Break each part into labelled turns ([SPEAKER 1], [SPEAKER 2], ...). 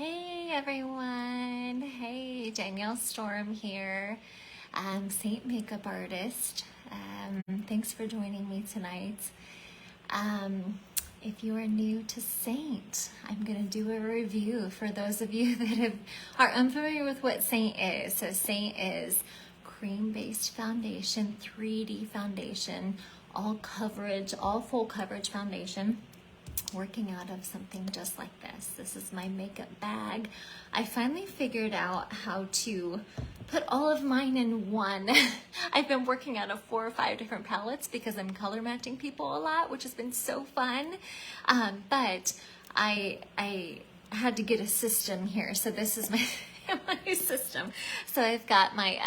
[SPEAKER 1] Hey everyone, hey, Danielle Storm here, Saint makeup artist. Thanks for joining me tonight. If you are new to Saint, I'm going to do a review for those of you that are unfamiliar with what Saint is. So Saint is cream-based foundation, 3D foundation, all coverage, all full coverage foundation, working out of something just like this. This is my makeup bag. I finally figured out how to put all of mine in one. I've been working out of 4 or 5 different palettes because I'm color matching people a lot, which has been so fun. But I had to get a system here. So this is my, my system. So I've got my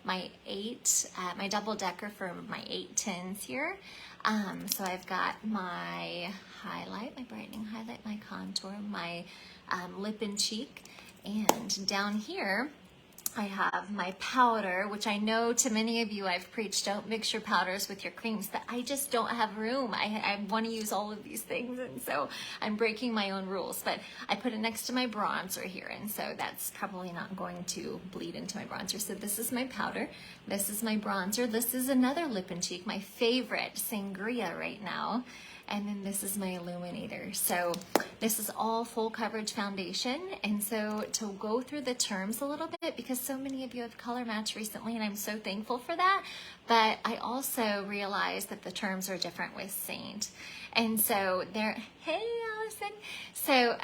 [SPEAKER 1] my double decker for my 8 tins here. So I've got my highlight, my brightening highlight, my contour, my lip and cheek, and down here I have my powder, which I know to many of you I've preached, don't mix your powders with your creams, but I just don't have room. I want to use all of these things, and so I'm breaking my own rules, but I put it next to my bronzer here, and so that's probably not going to bleed into my bronzer. So this is my powder, this is my bronzer, this is another lip and cheek, my favorite, Sangria right now. And then this is my illuminator. So this is all full coverage foundation. And so to go through the terms a little bit, because so many of you have color matched recently, and I'm so thankful for that. But I also realized that the terms are different with Saint. And so hey Allison. So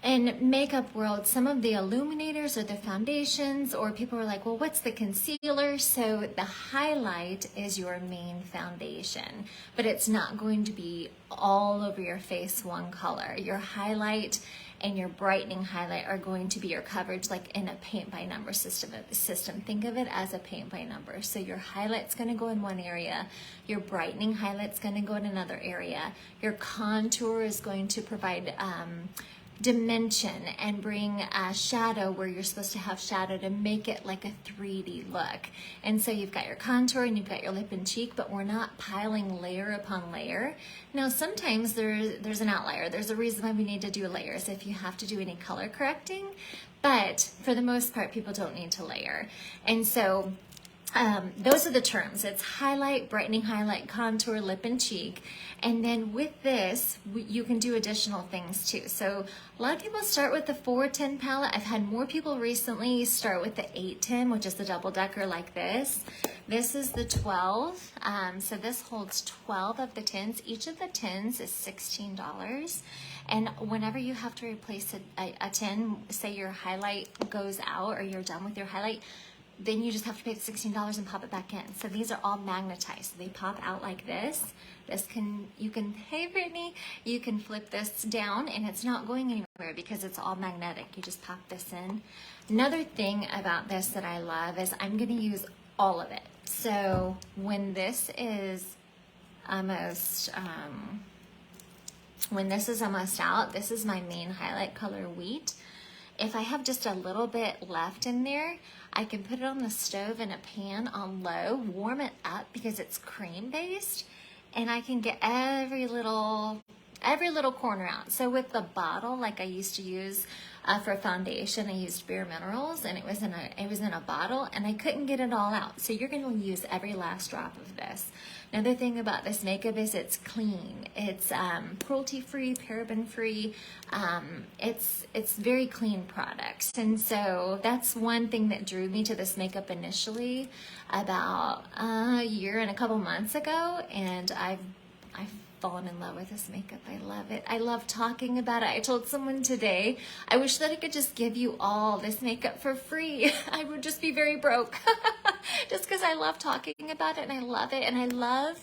[SPEAKER 1] in makeup world, some of the illuminators or the foundations, or people are like, well, what's the concealer? So the highlight is your main foundation, but it's not going to be all over your face one color. Your highlight and your brightening highlight are going to be your coverage, like in a paint by number system. Think of it as a paint by number. So your highlight's going to go in one area, your brightening highlight's going to go in another area, your contour is going to provide dimension and bring a shadow where you're supposed to have shadow to make it like a 3D look. And so you've got your contour and you've got your lip and cheek, but we're not piling layer upon layer. Now sometimes there's an outlier. There's a reason why we need to do layers if you have to do any color correcting, but for the most part people don't need to layer. And so those are the terms. It's highlight, brightening highlight, contour, lip and cheek. And then with this, you can do additional things too. So a lot of people start with the 410 palette. I've had more people recently start with the 810, which is the double decker like this. This is the 12. So this holds 12 of the tins. Each of the tins is $16. And whenever you have to replace a tin, say your highlight goes out or you're done with your highlight, then you just have to pay $16 and pop it back in. So these are all magnetized. They pop out like this. Hey Brittany, you can flip this down and it's not going anywhere because it's all magnetic. You just pop this in. Another thing about this that I love is I'm gonna use all of it. So when this is almost, out, this is my main highlight color, Wheat. If I have just a little bit left in there, I can put it on the stove in a pan on low, warm it up because it's cream based, and I can get every little corner out. So with the bottle, like I used to use for foundation, I used Bare Minerals, and it was in a bottle, and I couldn't get it all out. So you're going to use every last drop of this. Another thing about this makeup is it's clean. It's cruelty-free, paraben-free. It's very clean products, and so that's one thing that drew me to this makeup initially about a year and a couple months ago, and I've fallen in love with this makeup. I love it. I love talking about it. I told someone today, I wish that I could just give you all this makeup for free. I would just be very broke just because I love talking about it and I love it. And I love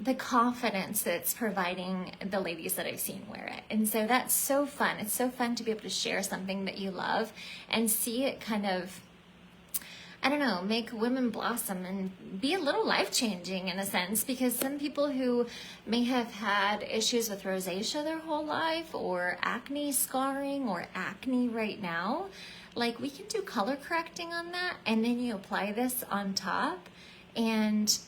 [SPEAKER 1] the confidence that it's providing the ladies that I've seen wear it. And so that's so fun. It's so fun to be able to share something that you love and see it kind of, I don't know, make women blossom and be a little life-changing in a sense, because some people who may have had issues with rosacea their whole life, or acne scarring, or acne right now, like we can do color correcting on that, and then you apply this on top, and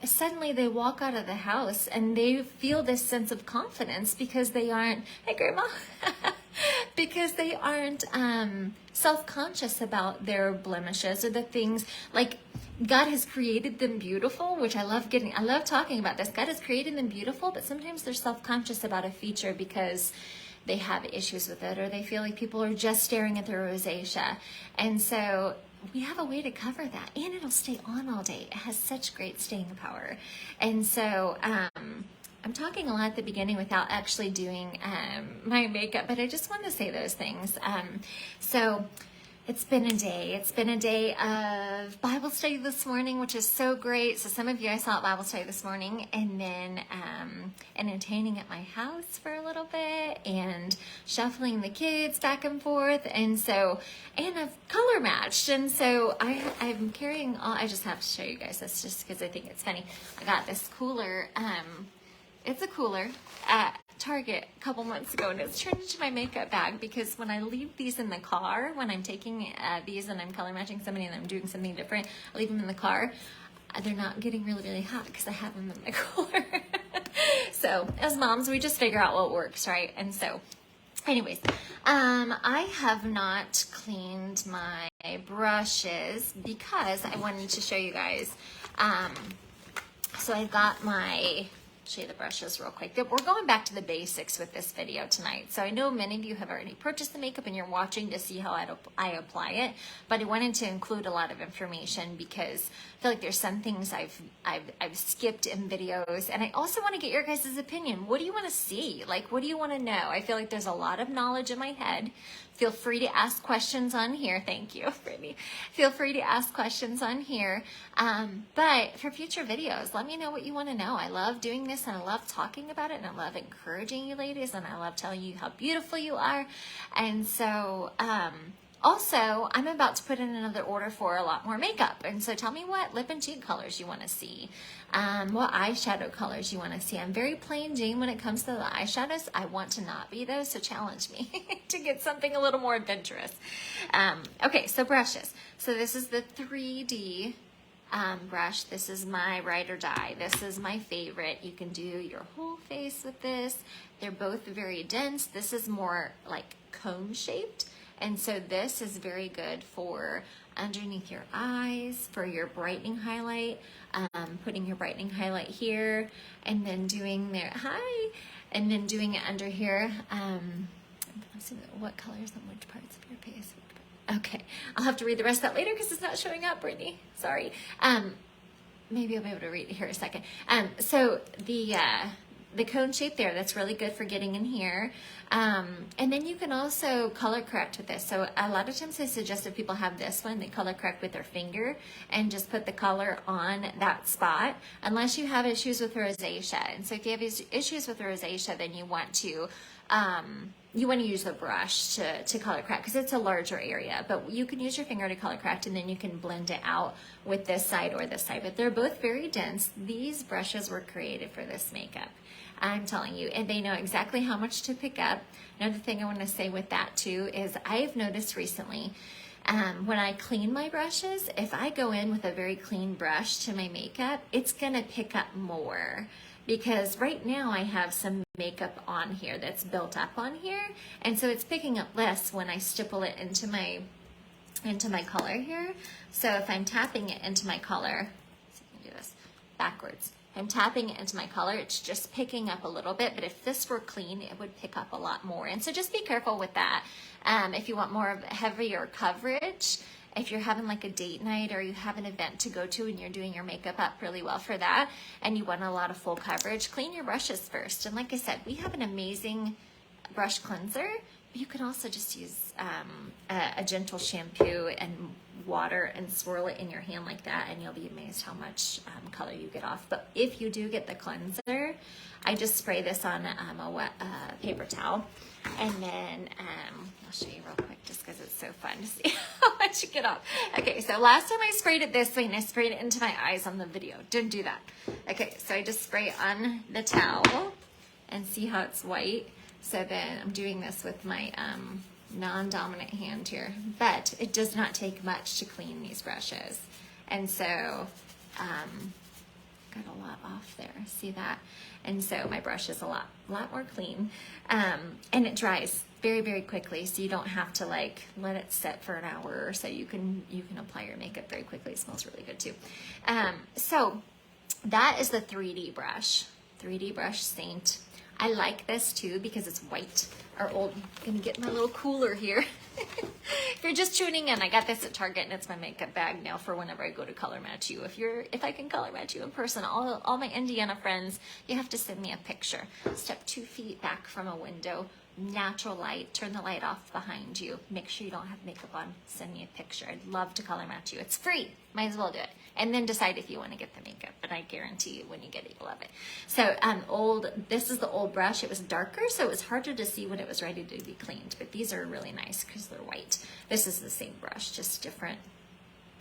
[SPEAKER 1] suddenly they walk out of the house and they feel this sense of confidence because they aren't, hey grandma, because they aren't self-conscious about their blemishes or the things, like God has created them beautiful, which I love talking about this. God has created them beautiful, but sometimes they're self-conscious about a feature because they have issues with it, or they feel like people are just staring at their rosacea. And so we have a way to cover that, and it'll stay on all day. It has such great staying power. And so I'm talking a lot at the beginning without actually doing my makeup, but I just want to say those things. So it's been a day. It's been a day of Bible study this morning, which is so great. So some of you, I saw at Bible study this morning, and then entertaining at my house for a little bit, and shuffling the kids back and forth, and I've color matched, and so I'm carrying all. I just have to show you guys this just because I think it's funny. I got this cooler. It's a cooler at Target a couple months ago, and it's turned into my makeup bag because when I leave these in the car, when I'm taking these and I'm color matching somebody and I'm doing something different, I leave them in the car. They're not getting really, really hot because I have them in my cooler. So as moms, we just figure out what works, right? And so anyways, I have not cleaned my brushes because I wanted to show you guys. So I got my, show you the brushes real quick. We're going back to the basics with this video tonight. So I know many of you have already purchased the makeup and you're watching to see how I apply it, but I wanted to include a lot of information because I feel like there's some things I've skipped in videos, and I also want to get your guys' opinion. What do you want to see? Like, what do you want to know? I feel like there's a lot of knowledge in my head. Feel free to ask questions on here. Thank you, Brittany. Feel free to ask questions on here. But for future videos, let me know what you want to know. I love doing this, and I love talking about it, and I love encouraging you ladies, and I love telling you how beautiful you are. And so, also, I'm about to put in another order for a lot more makeup. And so tell me what lip and cheek colors you want to see. What eyeshadow colors you want to see. I'm very plain Jane when it comes to the eyeshadows. I want to not be those, so challenge me to get something a little more adventurous. Okay, so brushes. So this is the 3D brush. This is my ride or die. This is my favorite. You can do your whole face with this. They're both very dense. This is more like cone shaped. And so this is very good for underneath your eyes, for your brightening highlight, putting your brightening highlight here, and then doing and then doing it under here. Let's see what colors on which parts of your face. Okay, I'll have to read the rest of that later because it's not showing up, Brittany. Sorry. Maybe I'll be able to read it here in a second. So the cone shape there, that's really good for getting in here. And then you can also color correct with this. So a lot of times I suggest if people have this one, they color correct with their finger and just put the color on that spot, unless you have issues with rosacea. And so if you have issues with rosacea, then you want to use the brush to color correct because it's a larger area, but you can use your finger to color correct, and then you can blend it out with this side or this side. But they're both very dense. These brushes were created for this makeup. I'm telling you, and they know exactly how much to pick up. Another thing I want to say with that too is I've noticed recently when I clean my brushes, if I go in with a very clean brush to my makeup, it's gonna pick up more, because right now I have some makeup on here that's built up on here, and so it's picking up less when I stipple it into my color here. So if I'm tapping it into my color, let's see if I can do this backwards. I'm tapping it into my color, it's just picking up a little bit, but if this were clean, it would pick up a lot more. And so just be careful with that. If you want more of heavier coverage, if you're having like a date night or you have an event to go to and you're doing your makeup up really well for that, and you want a lot of full coverage, clean your brushes first. And like I said, we have an amazing brush cleanser, but you can also just use a gentle shampoo and water and swirl it in your hand like that, and you'll be amazed how much color you get off. But if you do get the cleanser, I just spray this on a wet paper towel, and then I'll show you real quick just because it's so fun to see how much you get off. Okay, so last time I sprayed it this way and I sprayed it into my eyes on the video. Didn't do that. Okay, so I just spray it on the towel and see how it's white. So then I'm doing this with my non-dominant hand here, but it does not take much to clean these brushes. And so got a lot off there. See that? And so my brush is a lot more clean. And it dries very, very quickly, so you don't have to like let it sit for an hour or so. You can apply your makeup very quickly. It smells really good too. So that is the 3D brush. 3D brush Seint. I like this too because it's white. I'm gonna get my little cooler here. If you're just tuning in, I got this at Target and it's my makeup bag now for whenever I go to color match you. If I can color match you in person, all my Indiana friends, you have to send me a picture. Step 2 feet back from a window, natural light, turn the light off behind you. Make sure you don't have makeup on. Send me a picture. I'd love to color match you. It's free. Might as well do it. And then decide if you want to get the makeup. But I guarantee you when you get it, you'll love it. So this is the old brush. It was darker, so it was harder to see when it was ready to be cleaned. But these are really nice because they're white. This is the same brush, just different.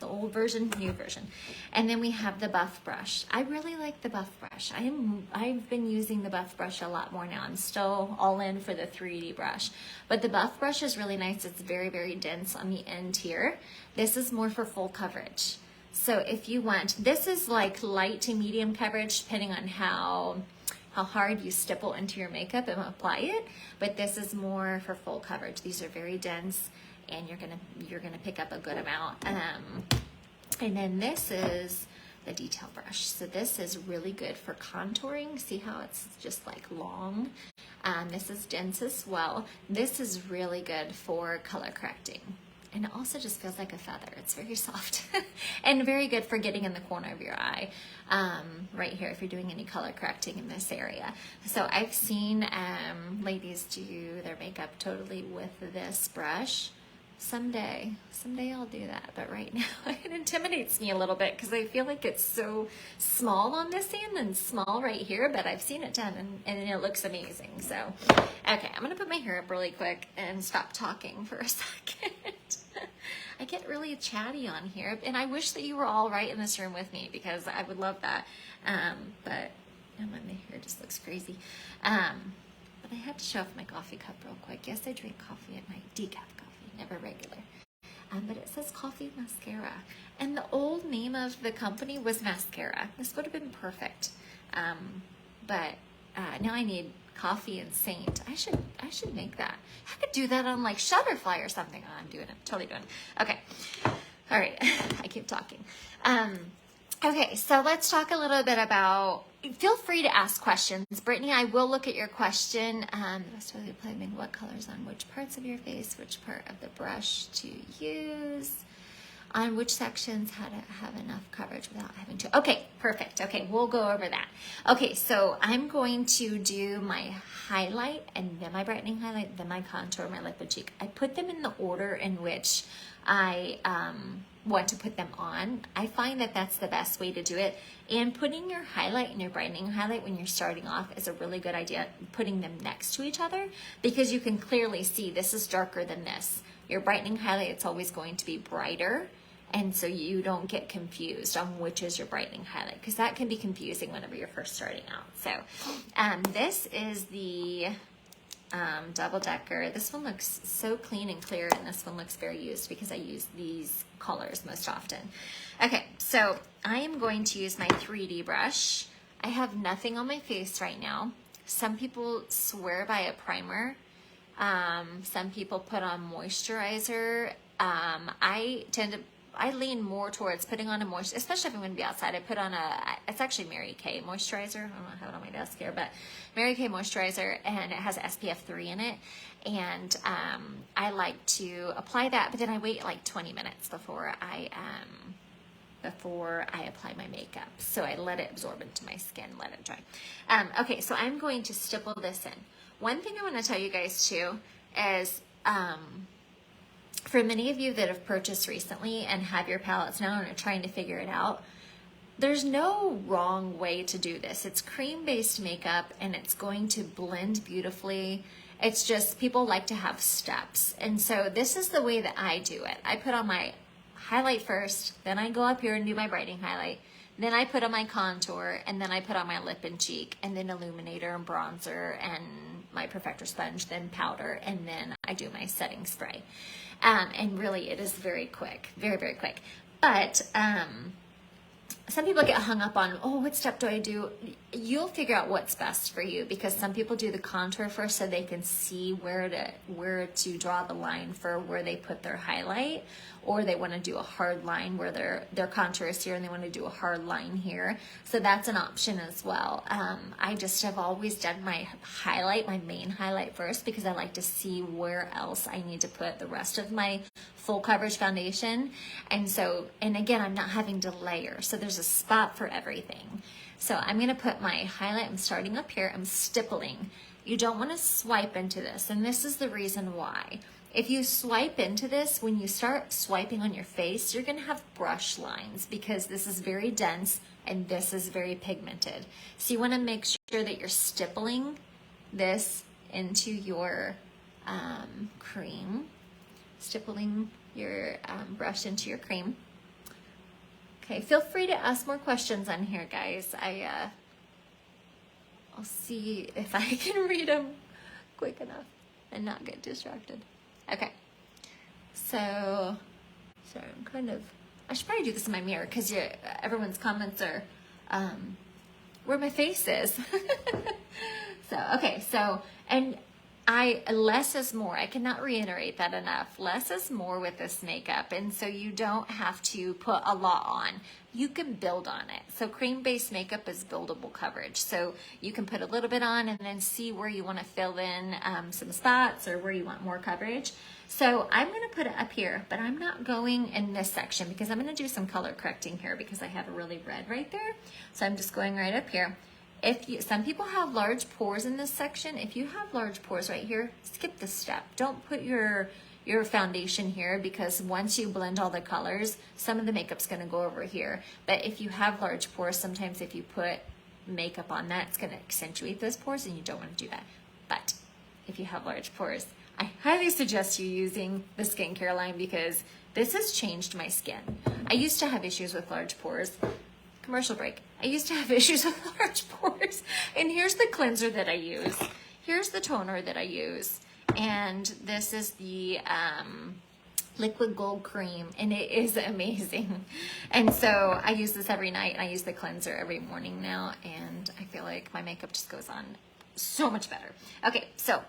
[SPEAKER 1] The old version, new version. And then we have the buff brush. I really like the buff brush. I've been using the buff brush a lot more now. I'm still all in for the 3D brush. But the buff brush is really nice. It's very, very dense on the end here. This is more for full coverage. So if you want, this is like light to medium coverage depending on how hard you stipple into your makeup and apply it. But this is more for full coverage. These are very dense, and you're gonna pick up a good amount. And then this is the detail brush. So this is really good for contouring. See how it's just like long? This is dense as well. This is really good for color correcting. And it also just feels like a feather. It's very soft and very good for getting in the corner of your eye, right here if you're doing any color correcting in this area. So I've seen ladies do their makeup totally with this brush. Someday I'll do that, but right now it intimidates me a little bit because I feel like it's so small on this end and small right here, but I've seen it done and it looks amazing. So, okay, I'm gonna put my hair up really quick and stop talking for a second. I get really chatty on here, and I wish that you were all right in this room with me because I would love that, but my hair just looks crazy. But I had to show off my coffee cup real quick. Yes, I drink coffee at night, decaf coffee, never regular. But it says coffee mascara, and the old name of the company was Mascara. This would have been perfect, but now I need coffee and Seint. I should make that. I could do that on like Shutterfly or something. Oh, I'm doing it. Totally doing it. Okay. All right. I keep talking. Okay, so let's talk a little bit about, feel free to ask questions. Brittany, I will look at your question. The best way to apply what colors on which parts of your face, which part of the brush to use, on which sections, how to have enough coverage without having to. Okay, perfect. Okay, we'll go over that. Okay, so I'm going to do my highlight and then my brightening highlight, then my contour, my lip and cheek. I put them in the order in which I want to put them on. I find that that's the best way to do it. And putting your highlight and your brightening highlight when you're starting off is a really good idea, putting them next to each other, because you can clearly see this is darker than this. Your brightening highlight, it's always going to be brighter, and so you don't get confused on which is your brightening highlight, because that can be confusing whenever you're first starting out. So this is the double decker. This one looks so clean and clear, and this one looks very used because I use these colors most often. Okay, so I am going to use my 3D brush. I have nothing on my face right now. Some people swear by a primer. Some people put on moisturizer. I lean more towards putting on a moisturizer, especially if I'm going to be outside. I put on it's actually Mary Kay moisturizer. I don't have it on my desk here, but Mary Kay moisturizer, and it has SPF 3 in it. And I like to apply that, but then I wait like 20 minutes before I apply my makeup. So I let it absorb into my skin, let it dry. Okay, so I'm going to stipple this in. One thing I want to tell you guys too is, for many of you that have purchased recently and have your palettes now and are trying to figure it out, there's no wrong way to do this. It's cream-based makeup and it's going to blend beautifully. It's just people like to have steps. And so this is the way that I do it. I put on my highlight first, then I go up here and do my brightening highlight. Then I put on my contour, and then I put on my lip and cheek, and then illuminator and bronzer and my perfector sponge, then powder, and then I do my setting spray. And really, it is very quick, very, very quick. But some people get hung up on, oh, what step do I do? You'll figure out what's best for you, because some people do the contour first so they can see where to draw the line for where they put their highlight, or they want to do a hard line where their contour is here and they want to do a hard line here. So that's an option as well. I just have always done my highlight, my main highlight first, because I like to see where else I need to put the rest of my full coverage foundation. And so, and again, I'm not having to layer. So there's a spot for everything. So I'm going to put my highlight. I'm starting up here. I'm stippling. You don't want to swipe into this. And this is the reason why. If you swipe into this, when you start swiping on your face, you're going to have brush lines, because this is very dense and this is very pigmented. So you want to make sure that you're stippling this into your cream, stippling your brush into your cream. Okay, feel free to ask more questions on here, guys. I'll see if I can read them quick enough and not get distracted. Okay, so I'm kind of, I should probably do this in my mirror, because everyone's comments are where my face is. So, okay, so, and less is more. I cannot reiterate that enough. Less is more with this makeup, and so you don't have to put a lot on. You can build on it. So cream-based makeup is buildable coverage. So you can put a little bit on and then see where you want to fill in some spots, or where you want more coverage. So I'm going to put it up here, but I'm not going in this section, because I'm going to do some color correcting here, because I have a really red right there. So I'm just going right up here. Some people have large pores in this section. If you have large pores right here, skip this step. Don't put your foundation here, because once you blend all the colors, some of the makeup's going to go over here. But if you have large pores, sometimes if you put makeup on that, it's going to accentuate those pores, and you don't want to do that. But if you have large pores, I highly suggest you using the skincare line, because this has changed my skin. I used to have issues with large pores. Commercial break. I used to have issues with large pores. And here's the cleanser that I use. Here's the toner that I use. And this is the liquid gold cream, and it is amazing. And so I use this every night, and I use the cleanser every morning now, and I feel like my makeup just goes on so much better. Okay, so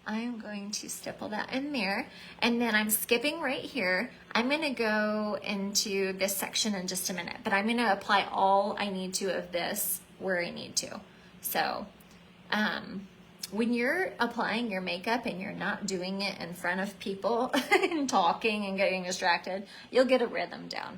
[SPEAKER 1] I'm going to stipple that in there, and then I'm skipping right here. I'm going to go into this section in just a minute, but I'm going to apply all I need to of this where I need to. So when you're applying your makeup and you're not doing it in front of people and talking and getting distracted, you'll get a rhythm down.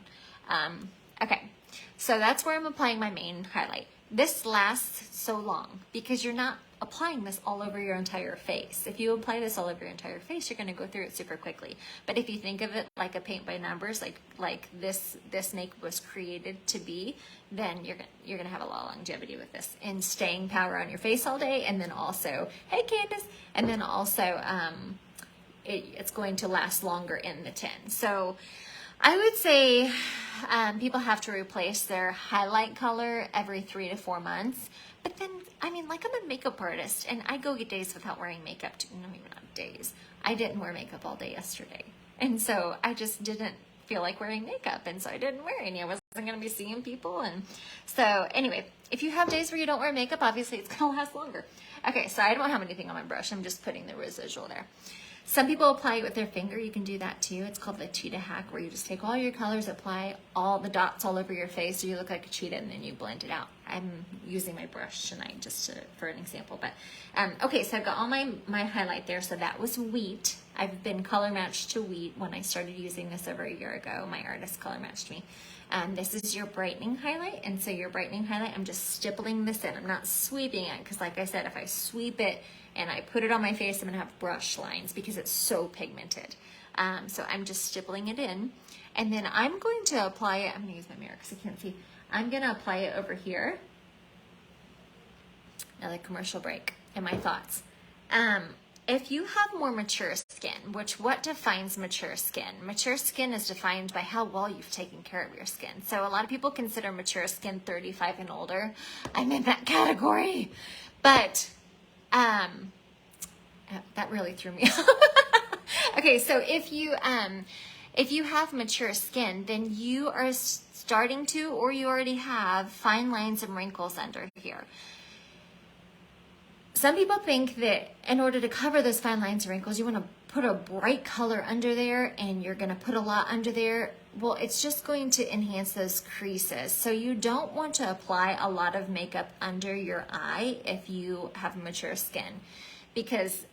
[SPEAKER 1] Okay, so that's where I'm applying my main highlight. This lasts so long because you're not applying this all over your entire face. If you apply this all over your entire face, you're going to go through it super quickly. But if you think of it like a paint by numbers, like this makeup was created to be, then you're gonna have a lot of longevity with this and staying power on your face all day. And then also, hey Candace, and then also it's going to last longer in the tin. So I would say people have to replace their highlight color every 3 to 4 months. But then, I mean, like, I'm a makeup artist, and I go get days without wearing makeup. No, even not days. I didn't wear makeup all day yesterday. And so I just didn't feel like wearing makeup, and so I didn't wear any. I wasn't going to be seeing people. And so anyway, if you have days where you don't wear makeup, obviously it's going to last longer. Okay, so I don't have anything on my brush. I'm just putting the residual there. Some people apply it with their finger. You can do that too. It's called the cheetah hack, where you just take all your colors, apply all the dots all over your face so you look like a cheetah, and then you blend it out. I'm using my brush tonight just for an example. But okay, so I've got all my highlight there. So that was wheat. I've been color matched to wheat when I started using this over a year ago. My artist color matched me. This is your brightening highlight, and so your brightening highlight, I'm just stippling this in. I'm not sweeping it, because like I said, if I sweep it and I put it on my face, I'm gonna have brush lines because it's so pigmented. So I'm just stippling it in, and then I'm going to apply it. I'm gonna use my mirror because I can't see. I'm gonna apply it over here. Another commercial break and my thoughts. If you have more mature skin, what defines mature skin? Mature skin is defined by how well you've taken care of your skin. So a lot of people consider mature skin 35 and older. I'm in that category, but that really threw me off. Okay, so if If you have mature skin, then you are starting to, or you already have, fine lines and wrinkles under here. Some people think that in order to cover those fine lines and wrinkles, you want to put a bright color under there and you're going to put a lot under there. Well, it's just going to enhance those creases. So you don't want to apply a lot of makeup under your eye if you have mature skin, because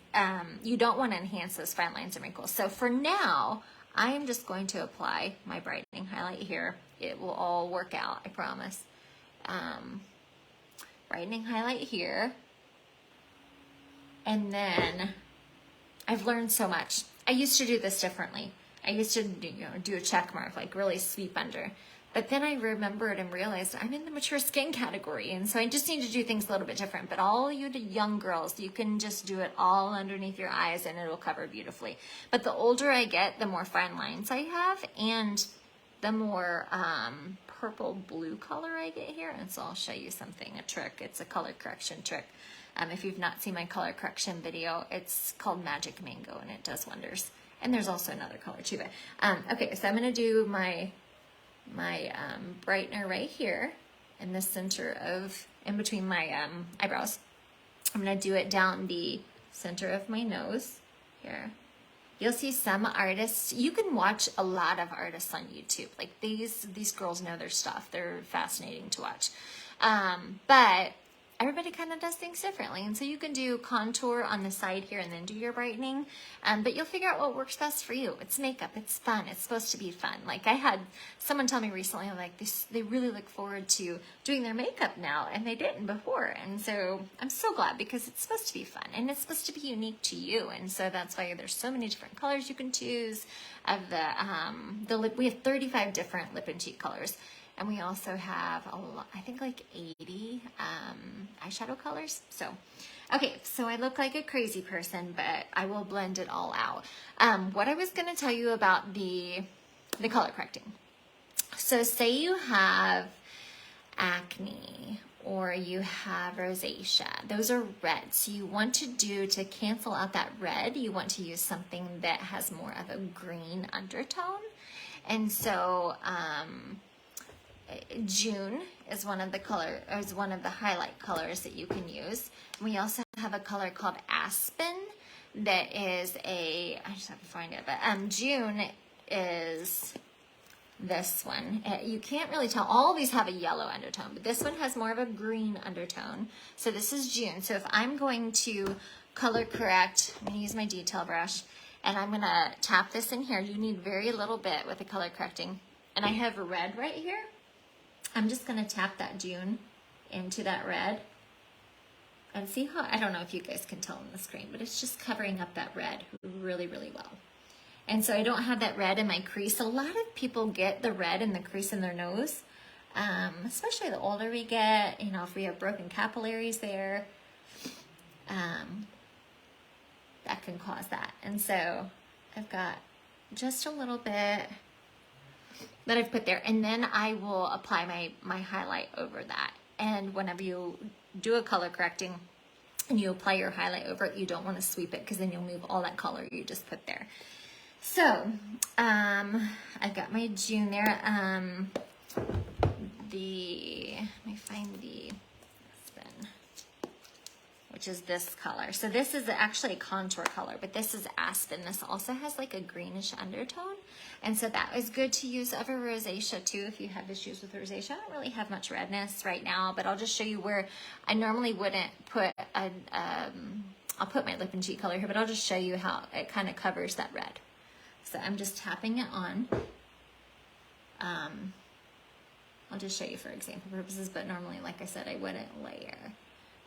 [SPEAKER 1] you don't want to enhance those fine lines and wrinkles. So for now, I am just going to apply my brightening highlight here. It will all work out, I promise. Brightening highlight here. And then I've learned so much. I used to do this differently. I used to do a check mark, like really sweep under. But then I remembered and realized I'm in the mature skin category, and so I just need to do things a little bit different. But all you young girls, you can just do it all underneath your eyes and it'll cover beautifully. But the older I get, the more fine lines I have and the more purple blue color I get here. And so I'll show you something, a trick. It's a color correction trick. If you've not seen my color correction video, it's called Magic Mango and it does wonders. And there's also another color too. But okay, so I'm gonna do my brightener right here in the center of, in between my eyebrows. I'm gonna do it down the center of my nose here. You'll see some artists, you can watch a lot of artists on YouTube. Like these girls know their stuff. They're fascinating to watch. But everybody kind of does things differently. And so you can do contour on the side here and then do your brightening. But you'll figure out what works best for you. It's makeup. It's fun. It's supposed to be fun. Like I had someone tell me recently, like they really look forward to doing their makeup now and they didn't before. And so I'm so glad, because it's supposed to be fun and it's supposed to be unique to you. And so that's why there's so many different colors you can choose of the lip. We have 35 different lip and cheek colors. And we also have a lot, I think like 80 eyeshadow colors. So, okay, so I look like a crazy person, but I will blend it all out. What I was gonna tell you about the color correcting. So say you have acne or you have rosacea. Those are red. So you want to cancel out that red, you want to use something that has more of a green undertone. And so, June is one of the highlight colors that you can use. We also have a color called Aspen that is I just have to find it, but June is this one. You can't really tell. All of these have a yellow undertone, but this one has more of a green undertone. So this is June. So if I'm going to color correct, I'm going to use my detail brush and I'm going to tap this in here. You need very little bit with the color correcting. And I have red right here. I'm just going to tap that June into that red and see how, I don't know if you guys can tell on the screen, but it's just covering up that red really, really well. And so I don't have that red in my crease. A lot of people get the red in the crease in their nose, especially the older we get, if we have broken capillaries there, that can cause that. And so I've got just a little bit that I've put there, and then I will apply my highlight over that. And whenever you do a color correcting and you apply your highlight over it, you don't want to sweep it because then you'll move all that color you just put there. So I've got my June there. Let me find the Aspen, which is this color. So this is actually a contour color, but this is Aspen. This also has like a greenish undertone. And so that is good to use over rosacea too, if you have issues with rosacea. I don't really have much redness right now, but I'll just show you where I normally wouldn't put I'll put my lip and cheek color here, but I'll just show you how it kind of covers that red. So I'm just tapping it on. I'll just show you for example purposes, but normally, like I said, I wouldn't layer.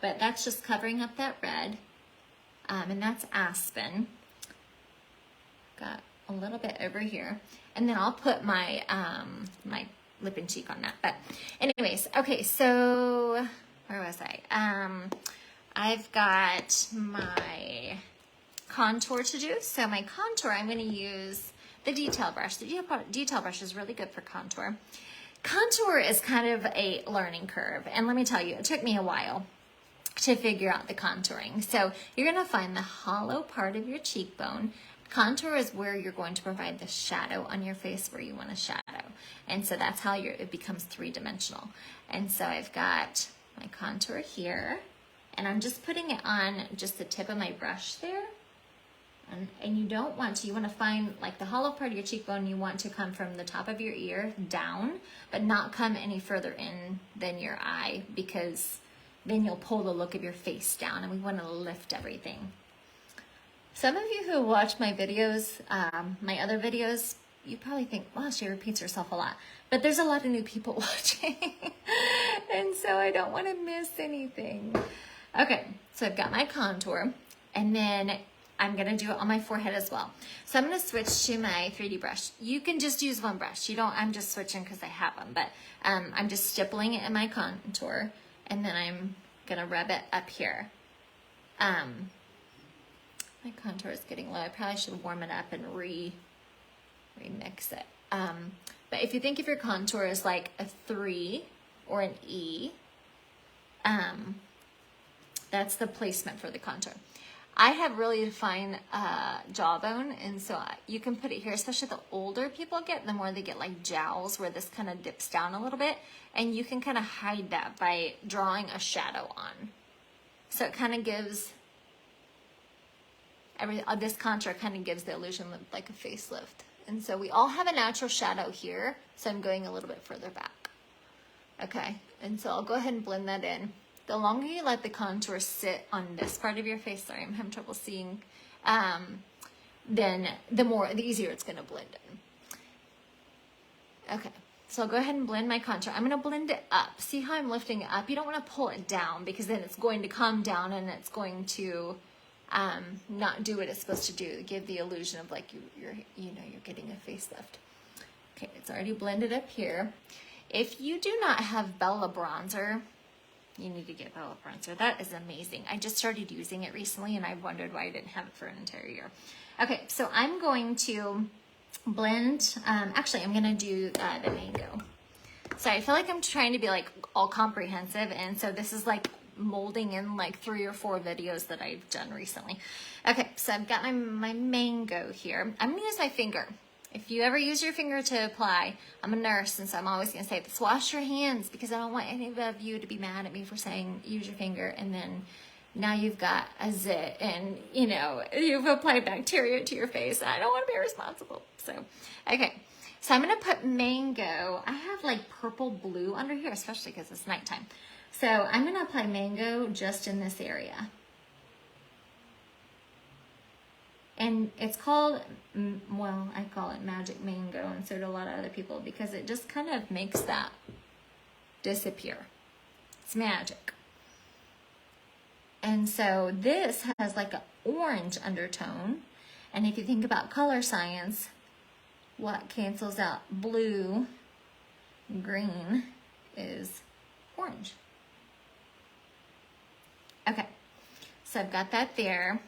[SPEAKER 1] But that's just covering up that red, and that's Aspen. Got a little bit over here, and then I'll put my my lip and cheek on that. But anyways, okay, so where was I? I've got my contour to do. So my contour, I'm going to use the detail brush. The detail brush is really good for contour. Contour is kind of a learning curve, and let me tell you, it took me a while to figure out the contouring. So you're going to find the hollow part of your cheekbone, Contour is where you're going to provide the shadow on your face where you want a shadow. And so that's how it becomes three-dimensional. And so I've got my contour here, and I'm just putting it on just the tip of my brush there. And you don't want to, you want to find like the hollow part of your cheekbone, you want to come from the top of your ear down, but not come any further in than your eye, because then you'll pull the look of your face down, and we want to lift everything. Some of you who watch my videos, my other videos, you probably think, wow, she repeats herself a lot. But there's a lot of new people watching. And so I don't want to miss anything. Okay, so I've got my contour. And then I'm going to do it on my forehead as well. So I'm going to switch to my 3D brush. You can just use one brush. You don't, I'm just switching because I have them. But I'm just stippling it in my contour. And then I'm going to rub it up here. My contour is getting low. I probably should warm it up and remix it. But if you think of your contour as like a 3 or an E, that's the placement for the contour. I have really fine jawbone, and so you can put it here, especially the older people get, the more they get like jowls where this kind of dips down a little bit, and you can kind of hide that by drawing a shadow on. So it kind of gives, this contour kind of gives the illusion of like a facelift. And so we all have a natural shadow here, so I'm going a little bit further back. Okay, and so I'll go ahead and blend that in. The longer you let the contour sit on this part of your face, sorry, I'm having trouble seeing, then the easier it's gonna blend in. Okay, so I'll go ahead and blend my contour. I'm gonna blend it up. See how I'm lifting it up? You don't wanna pull it down, because then it's going to come down and it's going to not do what it's supposed to do, give the illusion of like you're getting a facelift. Okay, it's already blended up here. If you do not have Bella bronzer, you need to get Bella bronzer. That is amazing. I just started using it recently, and I wondered why I didn't have it for an entire year. Okay, so I'm going to blend, actually I'm gonna do the mango. So I feel like I'm trying to be like all comprehensive, and so this is like molding in like 3 or 4 videos that I've done recently. Okay, so I've got my mango here. I'm gonna use my finger. If you ever use your finger to apply, I'm a nurse, and so I'm always gonna say this, wash your hands, because I don't want any of you to be mad at me for saying use your finger, and then now you've got a zit, and you know, you've applied bacteria to your face, and I don't wanna be responsible. So, okay. So I'm gonna put mango. I have like purple blue under here, especially because it's nighttime. So I'm gonna apply mango just in this area. And it's called, well, I call it magic mango, and so do a lot of other people, because it just kind of makes that disappear. It's magic. And so this has like an orange undertone. And if you think about color science, what cancels out blue, green is orange. Okay, so I've got that there.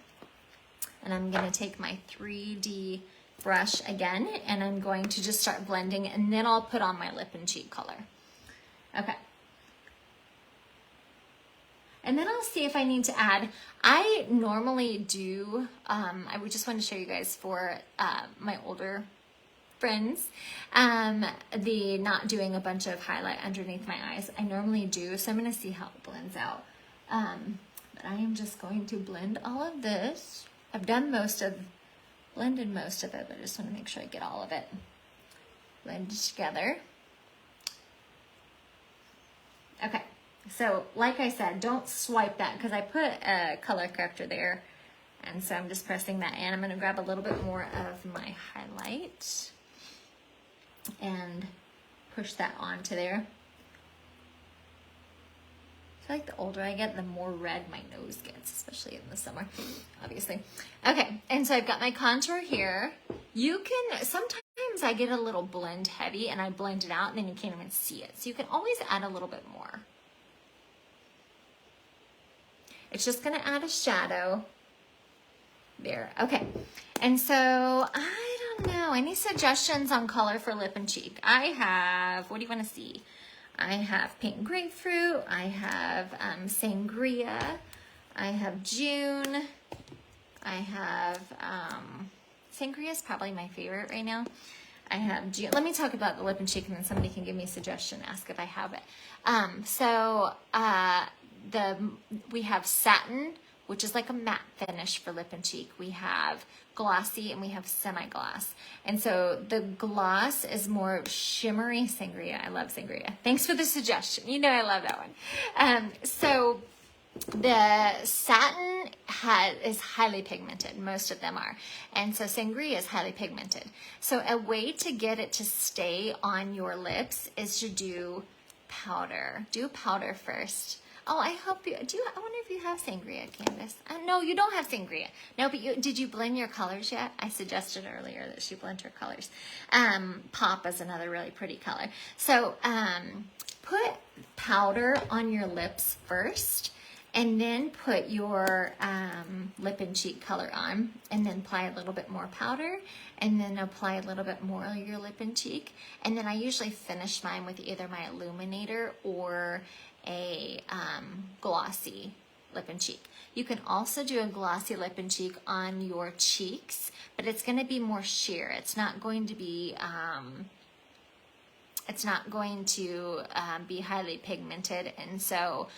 [SPEAKER 1] And I'm gonna take my 3D brush again, and I'm going to just start blending, and then I'll put on my lip and cheek color. Okay. And then I'll see if I need to add, I normally do, I would just want to show you guys for my older friends, the not doing a bunch of highlight underneath my eyes. I normally do, so I'm gonna see how it blends out. But I am just going to blend all of this. I've done blended most of it, but I just want to make sure I get all of it blended together. Okay, so like I said, don't swipe that, because I put a color corrector there, and so I'm just pressing that in. I'm going to grab a little bit more of my highlight and push that onto there. I feel like the older I get, the more red my nose gets, especially in the summer, obviously. Okay, and so I've got my contour here. You can, sometimes I get a little blend heavy and I blend it out and then you can't even see it. So you can always add a little bit more. It's just gonna add a shadow there. Okay, and so I don't know, any suggestions on color for lip and cheek? I have, what do you wanna see? I have pink grapefruit, I have sangria, I have June, I have Sangria is probably my favorite right now. I have, let me talk about the lip and cheek, and then somebody can give me a suggestion, ask if I have it. We have satin, which is like a matte finish for lip and cheek. We have glossy and we have semi-gloss. And so the gloss is more shimmery sangria. I love sangria. Thanks for the suggestion. You know I love that one. So the satin is highly pigmented. Most of them are. And so sangria is highly pigmented. So a way to get it to stay on your lips is to do powder. Do powder first. Oh, I hope you do. I wonder if you have sangria, Candace. No, you don't have sangria. No, but did you blend your colors yet? I suggested earlier that she blend her colors. Pop is another really pretty color. So put powder on your lips first, and then put your lip and cheek color on, and then apply a little bit more powder, and then apply a little bit more of your lip and cheek. And then I usually finish mine with either my illuminator or a glossy lip and cheek. You can also do a glossy lip and cheek on your cheeks, but it's going to be more sheer. It's not going to be be highly pigmented, and so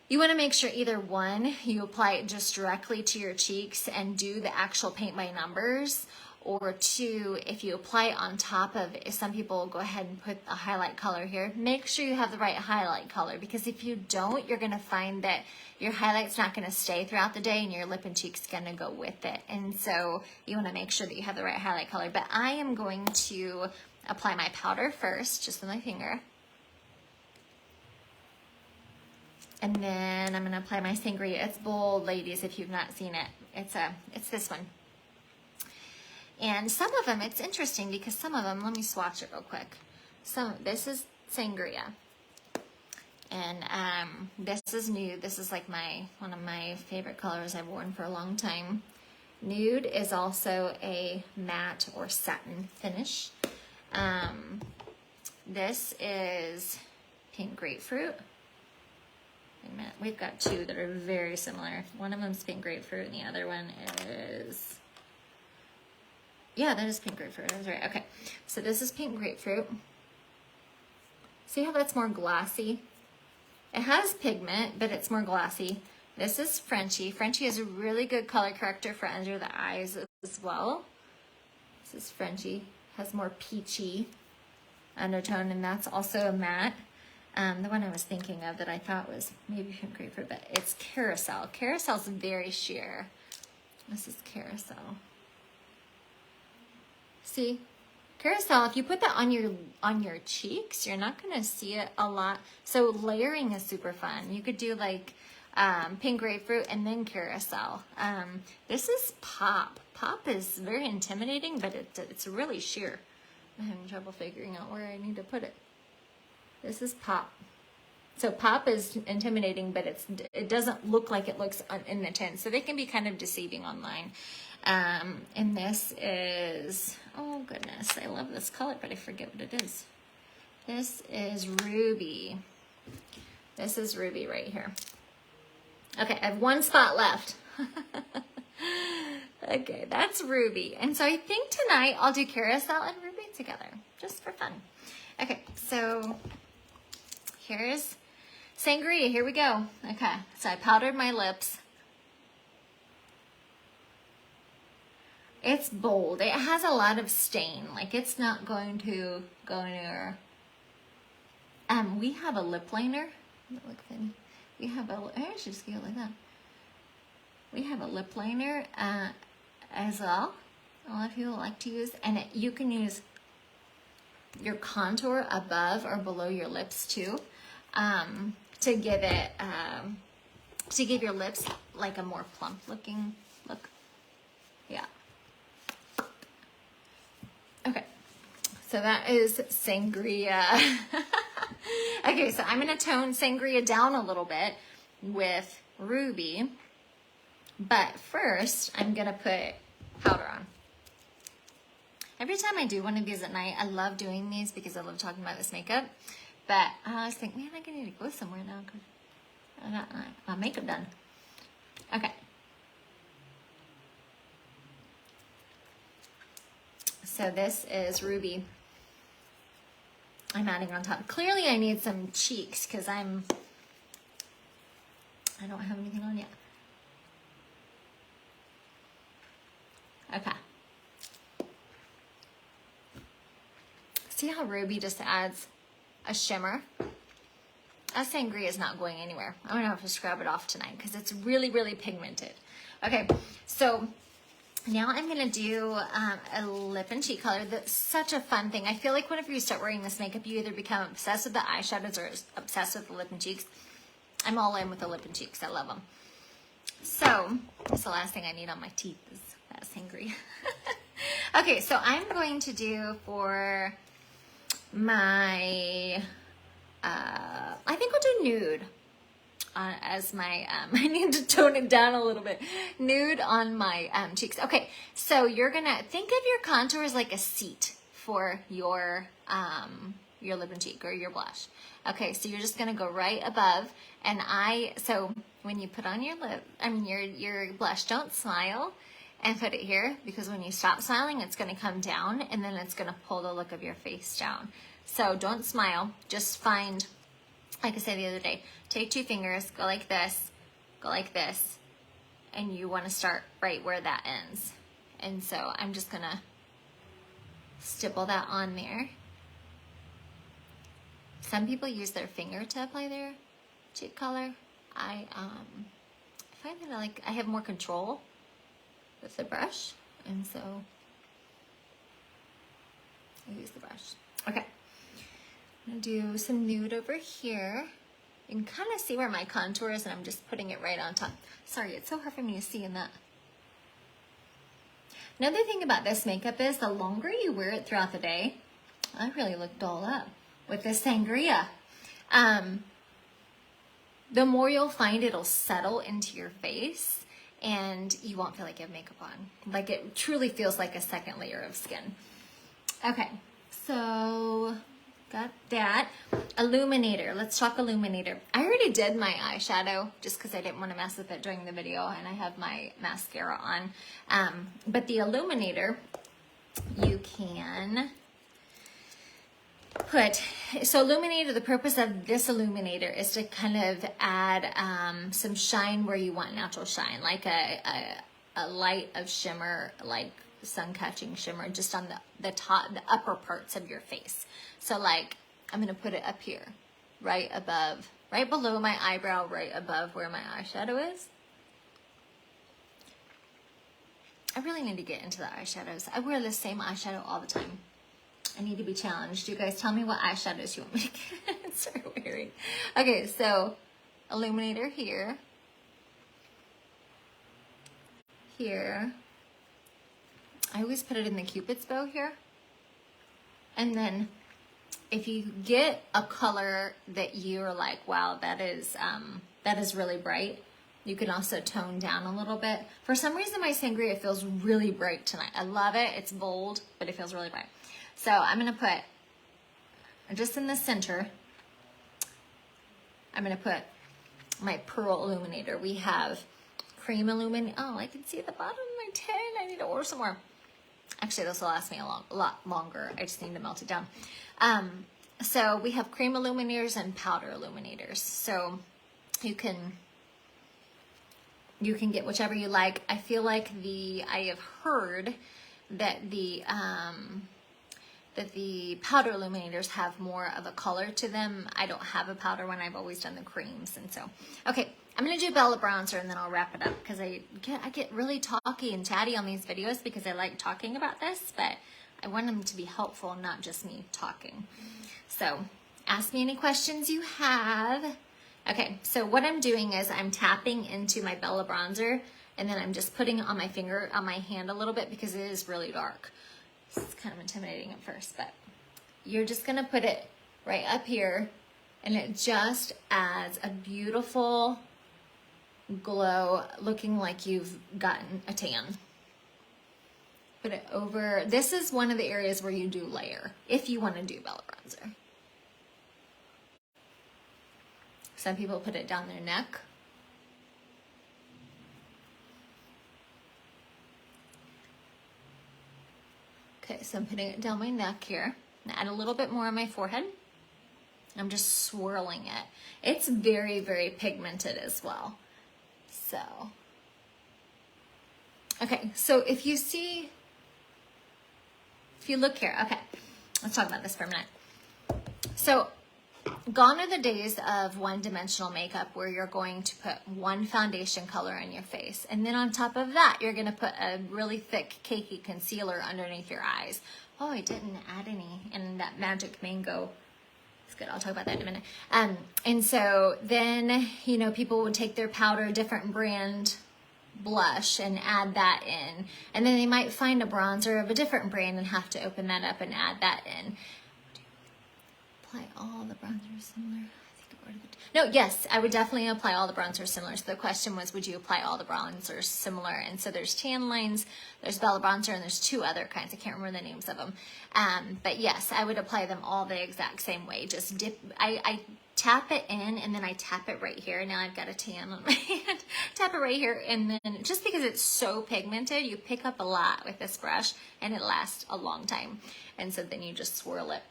[SPEAKER 1] you want to make sure either one, you apply it just directly to your cheeks and do the actual paint by numbers, or two, if you apply it on top of, some people go ahead and put a highlight color here, make sure you have the right highlight color, because if you don't, you're going to find that your highlight's not going to stay throughout the day and your lip and cheek's going to go with it. And so you want to make sure that you have the right highlight color. But I am going to apply my powder first, just with my finger. And then I'm going to apply my sangria. It's bold, ladies, if you've not seen it. It's this one. And some of them, it's interesting because some of them, let me swatch it real quick. This is sangria. And this is nude. This is like one of my favorite colors I've worn for a long time. Nude is also a matte or satin finish. This is pink grapefruit. Wait a minute, we've got two that are very similar. One of them's pink grapefruit and the other one is, yeah, that is pink grapefruit, I was right. Okay, so this is pink grapefruit. See how that's more glossy? It has pigment, but it's more glossy. This is Frenchie. Frenchie is a really good color corrector for under the eyes as well. This is Frenchie, has more peachy undertone, and that's also a matte. The one I was thinking of that I thought was maybe pink grapefruit, but it's Carousel. Carousel's very sheer. This is Carousel. See? Carousel, if you put that on your cheeks, you're not going to see it a lot. So layering is super fun. You could do like pink grapefruit and then Carousel. This is Pop. Pop is very intimidating, but it's really sheer. I'm having trouble figuring out where I need to put it. This is Pop. So Pop is intimidating, but it doesn't look like it looks in the tin. So they can be kind of deceiving online. And this is, oh goodness, I love this color, but I forget what it is. This is Ruby. This is Ruby right here. Okay, I have one spot left. Okay, that's Ruby. And so I think tonight I'll do Carousel and Ruby together, just for fun. Okay, so here's sangria. Here we go. Okay, so I powdered my lips. It's bold. It has a lot of stain. Like, it's not going to go anywhere. We have a lip liner. Look funny. We have a, I should just go like that. We have a lip liner as well. A lot of people like to use, and you can use your contour above or below your lips too, to give it, to give your lips like a more plump looking look. Yeah. Okay, so that is sangria. Okay, so I'm gonna tone sangria down a little bit with Ruby, but first I'm gonna put powder on. Every time I do one of these at night, I love doing these because I love talking about this makeup, but I always think, man, I'm gonna need to go somewhere now because I got my makeup done. Okay. So this is Ruby. I'm adding on top. Clearly I need some cheeks because I don't have anything on yet. Okay. See how Ruby just adds a shimmer? That sangria is not going anywhere. I'm gonna have to scrub it off tonight because it's really, really pigmented. Okay, so now I'm gonna do a lip and cheek color. That's such a fun thing. I feel like whenever you start wearing this makeup, you either become obsessed with the eyeshadows or obsessed with the lip and cheeks. I'm all in with the lip and cheeks. I love them. So that's the last thing I need on my teeth is that sangria. Okay, so I'm going to do for my, I think I'll do nude as my, I need to tone it down a little bit. Nude on my cheeks. Okay, so you're gonna think of your contour as like a seat for your lip and cheek or your blush. Okay, so you're just gonna go right above, and so when you put on your your blush, don't smile and put it here, because when you stop smiling, it's gonna come down and then it's gonna pull the look of your face down. So don't smile, just find, like I said the other day, take 2 fingers, go like this, and you wanna start right where that ends. And so I'm just gonna stipple that on there. Some people use their finger to apply their cheek color. I find that I have more control with the brush, and so I use the brush. Okay, I'm gonna do some nude over here. You can kind of see where my contour is, and I'm just putting it right on top. Sorry, it's so hard for me to see in that. Another thing about this makeup is the longer you wear it throughout the day, I really look dolled up with this sangria. The more you'll find it'll settle into your face, and you won't feel like you have makeup on. Like, it truly feels like a second layer of skin. Okay, so got that. Illuminator, let's talk illuminator. I already did my eyeshadow just because I didn't want to mess with it during the video, and I have my mascara on. But the illuminator, you can so illuminator, the purpose of this illuminator is to kind of add some shine where you want natural shine, like a light of shimmer, like sun-catching shimmer, just on the top, the upper parts of your face. So like, I'm gonna put it up here, right above, right below my eyebrow, right above where my eyeshadow is. I really need to get into the eyeshadows. I wear the same eyeshadow all the time. I need to be challenged. You guys tell me what eyeshadows you want me to start wearing. Okay, so illuminator here. Here. I always put it in the Cupid's bow here. And then if you get a color that you're like, wow, that is really bright, you can also tone down a little bit. For some reason, my sangria feels really bright tonight. I love it. It's bold, but it feels really bright. So I'm gonna put, just in the center, I'm gonna put my pearl illuminator. We have cream illuminator. Oh, I can see at the bottom of my tin. I need to order some more. Actually, this will last me a lot longer. I just need to melt it down. So we have cream illuminators and powder illuminators. So you can get whichever you like. I feel like I have heard that the powder illuminators have more of a color to them. I don't have a powder one. I've always done the creams. And so, okay, I'm gonna do Bella Bronzer and then I'll wrap it up, because I get really talky and chatty on these videos because I like talking about this, but I want them to be helpful, not just me talking. So ask me any questions you have. Okay, so what I'm doing is I'm tapping into my Bella Bronzer, and then I'm just putting it on my finger, on my hand a little bit, because it is really dark. It's kind of intimidating at first, but you're just gonna put it right up here, and it just adds a beautiful glow, looking like you've gotten a tan. Put it over. This is one of the areas where you do layer, if you want to do Bella Bronzer. Some people put it down their neck. Okay, so I'm putting it down my neck here. Add a little bit more on my forehead. I'm just swirling it. It's very, very pigmented as well. So, okay, so if you look here, okay, let's talk about this for a minute. So, gone are the days of one-dimensional makeup where you're going to put one foundation color on your face. And then on top of that, you're going to put a really thick, cakey concealer underneath your eyes. Oh, I didn't add any in that Magic Mango. It's good. I'll talk about that in a minute. And so then, you know, people would take their powder, different brand blush, and add that in. And then they might find a bronzer of a different brand and have to open that up and add that in. Apply all the bronzers similar? No, yes, I would definitely apply all the bronzers similar. So the question was, would you apply all the bronzers similar? And so there's tan lines, there's Bella Bronzer, and there's two other kinds. I can't remember the names of them. But yes, I would apply them all the exact same way. Just dip, I tap it in, and then I tap it right here. Now I've got a tan on my hand. Tap it right here, and then just because it's so pigmented, you pick up a lot with this brush, and it lasts a long time. And so then you just swirl it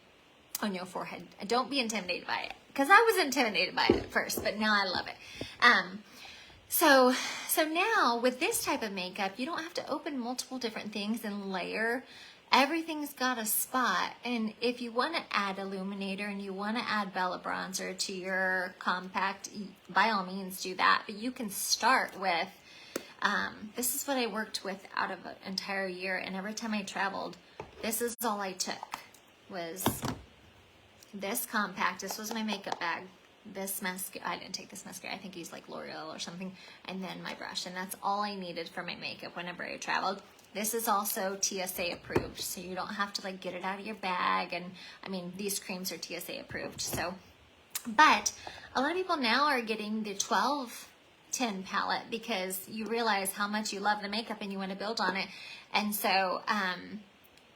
[SPEAKER 1] on your forehead. Don't be intimidated by it, because I was intimidated by it at first, but now I love it. So now with this type of makeup, you don't have to open multiple different things and layer. Everything's got a spot. And if you want to add illuminator and you want to add Bella Bronzer to your compact, by all means do that. But you can start with, this is what I worked with out of an entire year. And every time I traveled, this is all I took, was this compact. This was my makeup bag. This mascara, I didn't take this mascara. I think I used like L'Oreal or something. And then my brush. And that's all I needed for my makeup whenever I traveled. This is also TSA approved, so you don't have to like get it out of your bag. And I mean, these creams are TSA approved. So, but a lot of people now are getting the 12-10 palette because you realize how much you love the makeup and you want to build on it. And so,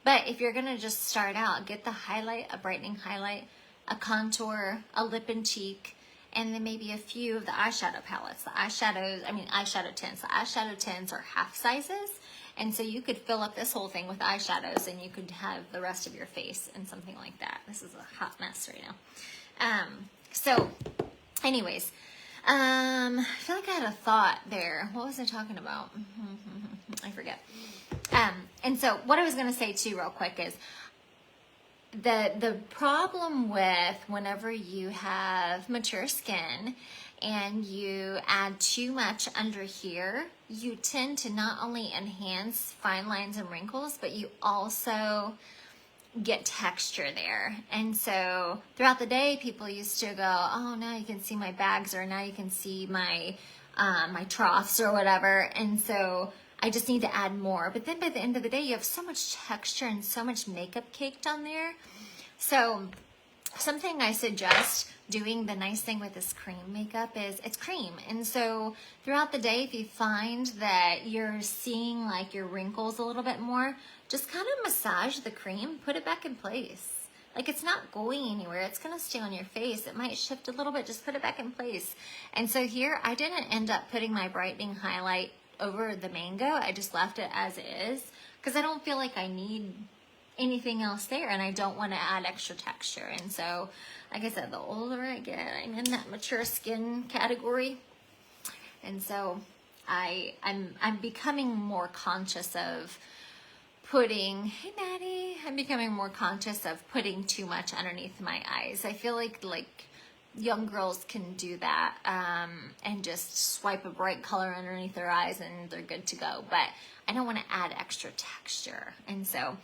[SPEAKER 1] but if you're gonna just start out, get the highlight, a brightening highlight, a contour, a lip and cheek, and then maybe a few of the eyeshadow palettes. The eyeshadows, I mean eyeshadow tints. The eyeshadow tints are half sizes, and so you could fill up this whole thing with eyeshadows, and you could have the rest of your face and something like that. This is a hot mess right now. So, anyways, I feel like I had a thought there. What was I talking about? I forget. And so what I was going to say too real quick is the problem with whenever you have mature skin and you add too much under here, you tend to not only enhance fine lines and wrinkles, but you also get texture there. And so throughout the day, people used to go, oh, now you can see my bags, or now you can see my my troughs or whatever. And so I just need to add more. But then by the end of the day, you have so much texture and so much makeup caked on there. So something I suggest doing, the nice thing with this cream makeup is it's cream. And so throughout the day, if you find that you're seeing like your wrinkles a little bit more, just kind of massage the cream, put it back in place. Like, it's not going anywhere. It's going to stay on your face. It might shift a little bit. Just put it back in place. And so here, I didn't end up putting my brightening highlight over the mango. I just left it as is because I don't feel like I need anything else there, and I don't want to add extra texture. And so, like I said, the older I get, I'm in that mature skin category. And so I'm becoming more conscious of putting, hey Maddie, I'm becoming more conscious of putting too much underneath my eyes. I feel like young girls can do that and just swipe a bright color underneath their eyes and they're good to go. But I don't want to add extra texture. And so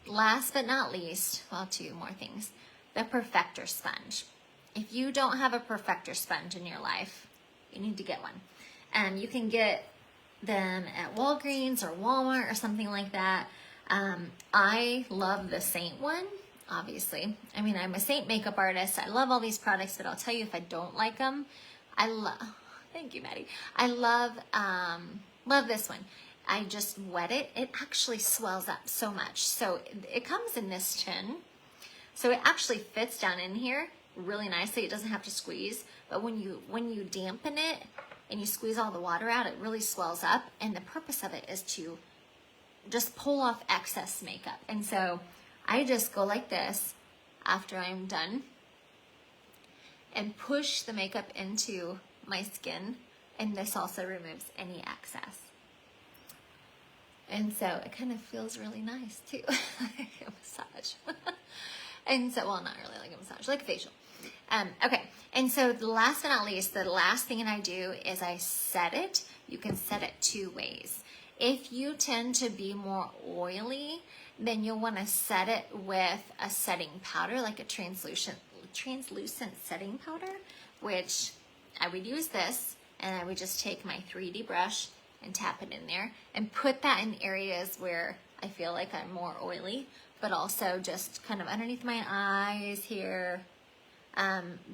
[SPEAKER 1] last but not least, well, two more things, the Perfector sponge. If you don't have a Perfector sponge in your life, you need to get one. You can get them at Walgreens or Walmart or something like that. I love the Seint one, obviously. I mean, I'm a Seint makeup artist. I love all these products, but I'll tell you if I don't like them, thank you, Maddie. I love this one. I just wet it. It actually swells up so much. So it comes in this tin. So it actually fits down in here really nicely. It doesn't have to squeeze, but when you dampen it and you squeeze all the water out, it really swells up. And the purpose of it is to just pull off excess makeup. And so I just go like this after I'm done and push the makeup into my skin, and this also removes any excess. And so it kind of feels really nice too, like a massage. And so, well, not really like a massage, like a facial. Okay, and so the last but not least, the last thing that I do is I set it. You can set it 2 ways. If you tend to be more oily, then you'll want to set it with a setting powder, like a translucent setting powder, which I would use this, and I would just take my 3D brush and tap it in there and put that in areas where I feel like I'm more oily, but also just kind of underneath my eyes here,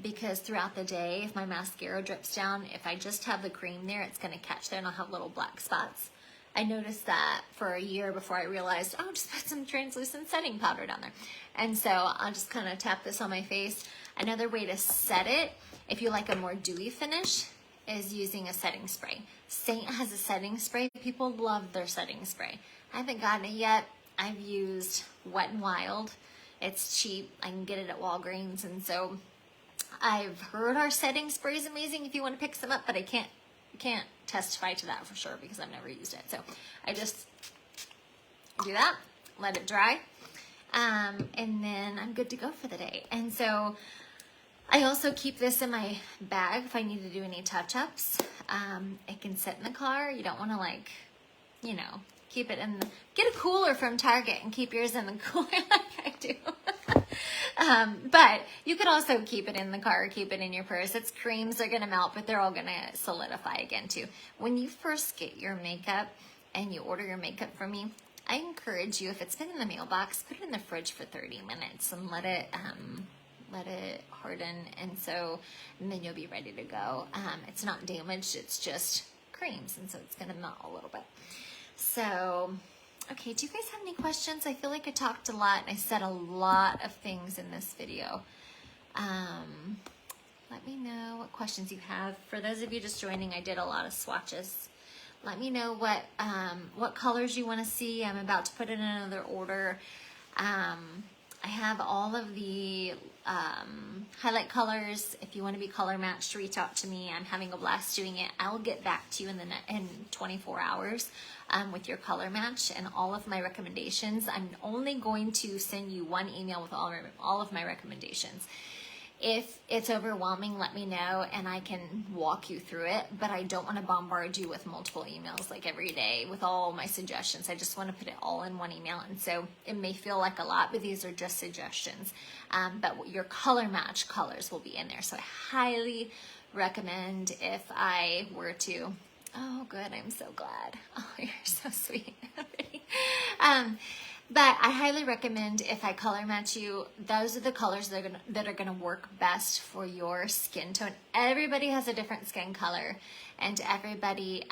[SPEAKER 1] because throughout the day, if my mascara drips down, if I just have the cream there, it's going to catch there and I'll have little black spots. I noticed that for a year before I realized, oh, just put some translucent setting powder down there. And so I'll just kind of tap this on my face. Another way to set it, if you like a more dewy finish, is using a setting spray. Seint has a setting spray. People love their setting spray. I haven't gotten it yet. I've used Wet n Wild. It's cheap. I can get it at Walgreens. And so I've heard our setting spray is amazing if you want to pick some up, but I can't testify to that for sure because I've never used it. So I just do that, let it dry, and then I'm good to go for the day. And so I also keep this in my bag if I need to do any touch-ups. It can sit in the car. You don't want to, like, you know, keep it in get a cooler from Target and keep yours in the cooler like I do. But you could also keep it in the car or keep it in your purse. Its creams are going to melt, but they're all going to solidify again too. When you first get your makeup and you order your makeup from me, I encourage you, if it's been in the mailbox, put it in the fridge for 30 minutes and let it harden, and then you'll be ready to go. It's not damaged, it's just creams, and so it's going to melt a little bit. So, okay, do you guys have any questions? I feel like I talked a lot and I said a lot of things in this video. Let me know what questions you have. For those of you just joining, I did a lot of swatches. Let me know what colors you want to see. I'm about to put in another order. I have all of the highlight colors. If you want to be color matched, reach out to me. I'm having a blast doing it. I'll get back to you in 24 hours with your color match and all of my recommendations. I'm only going to send you one email with all of my recommendations. If it's overwhelming, let me know and I can walk you through it, but I don't want to bombard you with multiple emails like every day with all my suggestions. I just want to put it all in one email, and so it may feel like a lot, but these are just suggestions. But your color match colors will be in there, so I highly recommend if I were to... Oh, good. I'm so glad. Oh, you're so sweet. But I highly recommend if I color match you, those are the colors that are gonna work best for your skin tone. Everybody has a different skin color, and everybody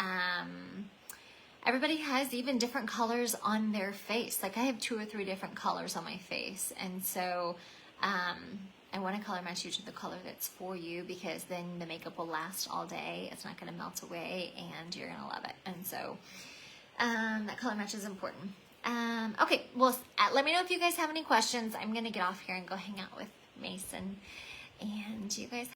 [SPEAKER 1] has even different colors on their face. Like I have 2 or 3 different colors on my face, and so I want to color match you to the color that's for you, because then the makeup will last all day. It's not going to melt away, and you're going to love it. And so that color match is important. Okay, well, let me know if you guys have any questions. I'm going to get off here and go hang out with Mason. And you guys